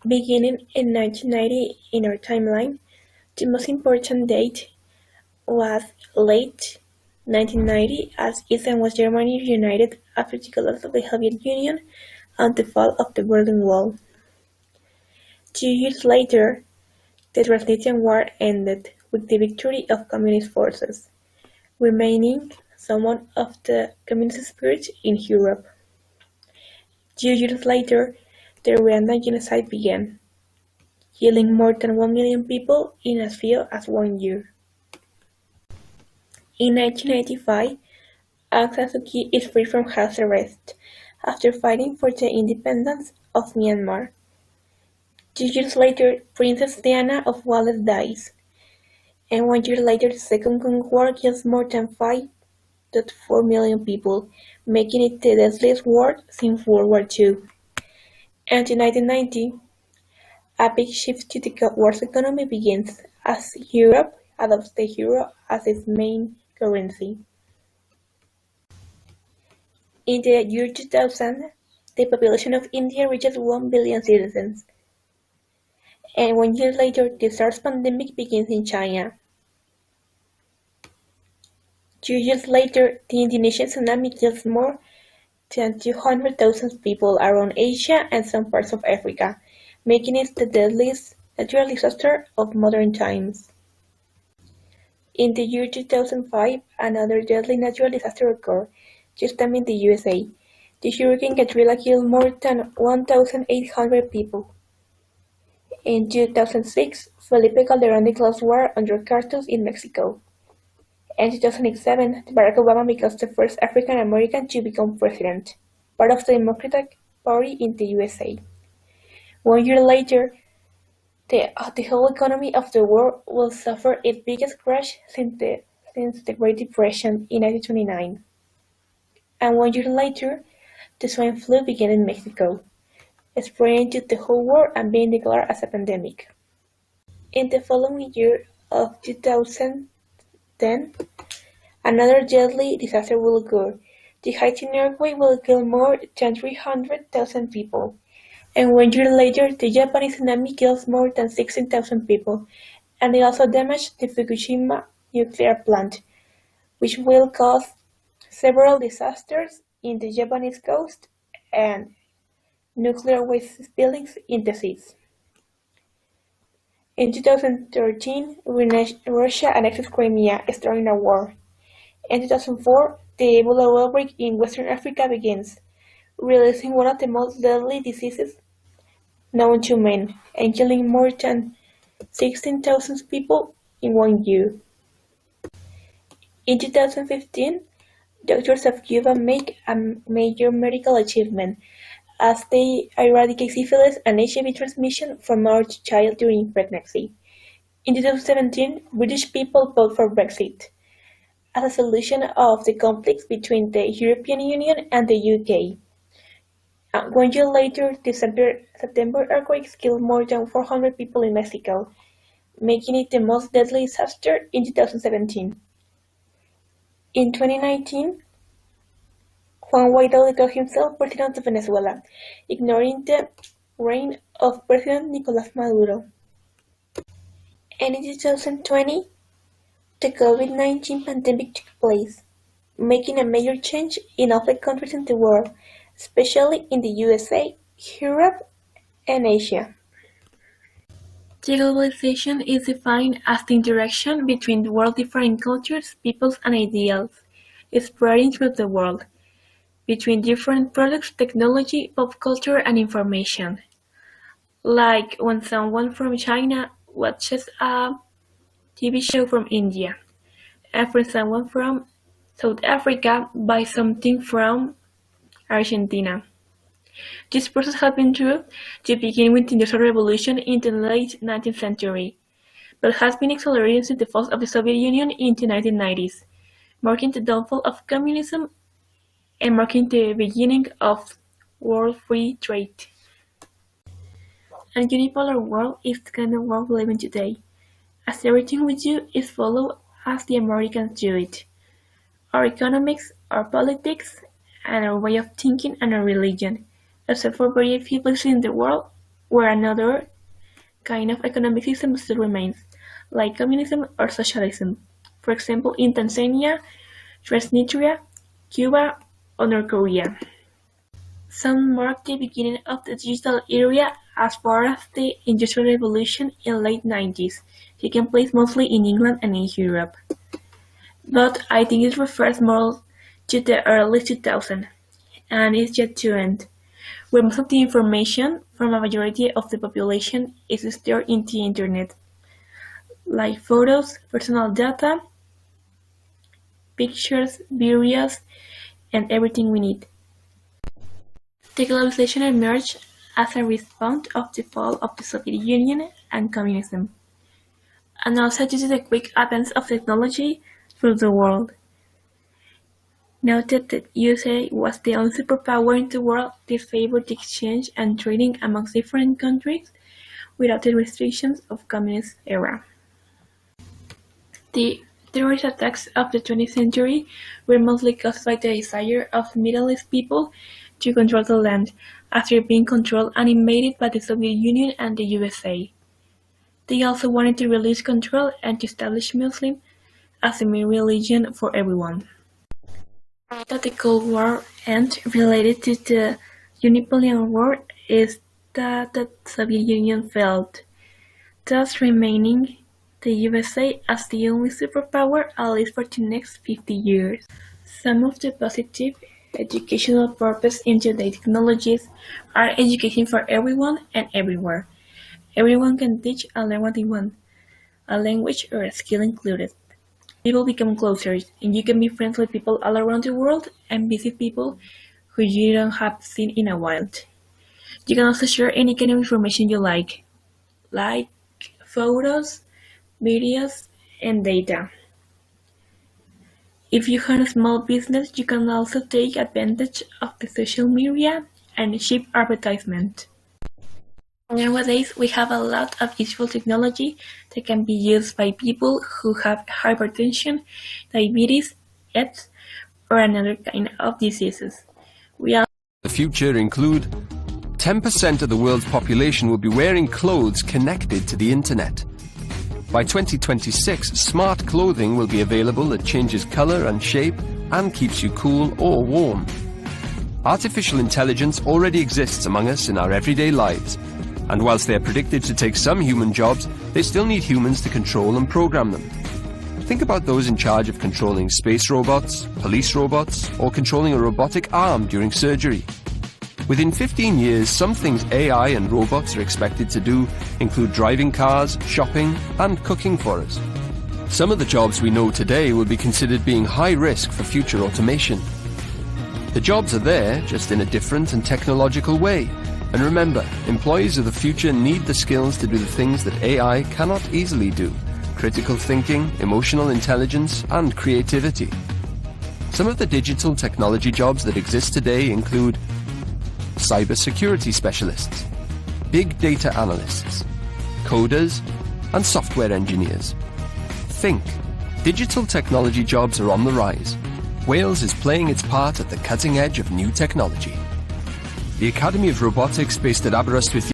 Beginning in 1990 in our timeline, the most important date was late 1990 as East and West Germany united after the collapse of the Soviet Union and the fall of the Berlin Wall. 2 years later, the Transnistrian War ended with the victory of Communist forces, remaining somewhat of the communist spirit in Europe. 2 years later, the Rwandan genocide began, killing more than 1 million people in as few as 1 year. In 1995, Aung San Suu Kyi is free from house arrest after fighting for the independence of Myanmar. 2 years later, Princess Diana of Wales dies, and 1 year later the Second Congo War kills more than 5.4 million people, making it the deadliest war since World War II. And in 1990, a big shift to the world's economy begins as Europe adopts the euro as its main currency. In the year 2000, the population of India reaches 1 billion citizens. And 1 year later, the SARS pandemic begins in China. 2 years later, the Indonesian tsunami kills more than 200,000 people around Asia and some parts of Africa, making it the deadliest natural disaster of modern times. In the year 2005, another deadly natural disaster occurred, this time in the USA. The Hurricane Katrina killed more than 1,800 people. In 2006, Felipe Calderón declares war on drug cartels in Mexico. In 2007, Barack Obama becomes the first African American to become president, part of the Democratic Party in the USA. 1 year later, the whole economy of the world will suffer its biggest crash since the Great Depression in 1929. And 1 year later, the swine flu began in Mexico, spreading to the whole world and being declared as a pandemic. In the following year of 2010, another deadly disaster will occur. The Haitian earthquake will kill more than 300,000 people. And 1 year later, the Japanese tsunami kills more than 16,000 people, and it also damaged the Fukushima nuclear plant, which will cause several disasters in the Japanese coast and nuclear waste spillings in the seas. In 2013, Russia annexed Crimea, starting a war. In 2004, the Ebola outbreak in Western Africa begins, releasing one of the most deadly diseases known to men, and killing more than 16,000 people in 1 year. In 2015, doctors of Cuba make a major medical achievement as they eradicate syphilis and HIV transmission from mother to child during pregnancy. In 2017, British people voted for Brexit as a solution of the conflicts between the European Union and the UK. 1 year later, the September earthquakes killed more than 400 people in Mexico, making it the most deadly disaster in 2017. In 2019, Juan Guaidó declared himself President of Venezuela, ignoring the reign of President Nicolás Maduro. And in 2020, the COVID-19 pandemic took place, making a major change in all the countries in the world, especially in the USA, Europe, and Asia. The globalization is defined as the interaction between the world's different cultures, peoples, and ideals, spreading through the world, between different products, technology, pop culture, and information. Like when someone from China watches a TV show from India, and for someone from South Africa buys something from Argentina. This process has been true to begin with the Industrial Revolution in the late 19th century, but has been accelerated since the fall of the Soviet Union in the 1990s, marking the downfall of communism and marking the beginning of world free trade. A unipolar world is the kind of world we live in today, as everything we do is followed as the Americans do it. Our economics, our politics, and our way of thinking and our religion, except for very few places in the world, where another kind of economic system still remains, like communism or socialism, for example in Tanzania, Transnistria, Cuba, or North Korea. Some marked the beginning of the digital era as part of the Industrial Revolution in the late 90s, taking place mostly in England and in Europe. But I think it refers more to the early 2000s, and is yet to end, where most of the information from a majority of the population is stored in the internet, like photos, personal data, pictures, videos, and everything we need. The globalization emerged as a response of the fall of the Soviet Union and communism, and also due to the quick advance of technology through the world. Now that the USA was the only superpower in the world, this favored the exchange and trading amongst different countries without the restrictions of communist era. The terrorist attacks of the 20th century were mostly caused by the desire of Middle East people to control the land, after being controlled and invaded by the Soviet Union and the USA. They also wanted to release control and to establish Muslim as the main religion for everyone. That the Cold War end related to the Unipolar War is that the Soviet Union failed, thus remaining the USA as the only superpower at least for the next 50 years. Some of the positive educational purpose in today's technologies are education for everyone and everywhere. Everyone can teach and learn what they want, a language or a skill included. People become closer, and you can be friends with people all around the world and visit people who you don't have seen in a while. You can also share any kind of information you like photos, videos, and data. If you have a small business, you can also take advantage of the social media and cheap advertisement. Nowadays, we have a lot of useful technology that can be used by people who have hypertension, diabetes, AIDS, or another kind of diseases. The future include 10% of the world's population will be wearing clothes connected to the internet. By 2026, smart clothing will be available that changes color and shape and keeps you cool or warm. Artificial intelligence already exists among us in our everyday lives, and whilst they are predicted to take some human jobs, they still need humans to control and program them. Think about those in charge of controlling space robots, police robots, or controlling a robotic arm during surgery. Within 15 years, some things AI and robots are expected to do include driving cars, shopping, and cooking for us. Some of the jobs we know today will be considered being high risk for future automation. The jobs are there, just in a different and technological way. And remember, employees of the future need the skills to do the things that AI cannot easily do: critical thinking, emotional intelligence, and creativity. Some of the digital technology jobs that exist today include cybersecurity specialists, big data analysts, coders, and software engineers. Think, digital technology jobs are on the rise. Wales is playing its part at the cutting edge of new technology. The Academy of Robotics, based at Aberystwyth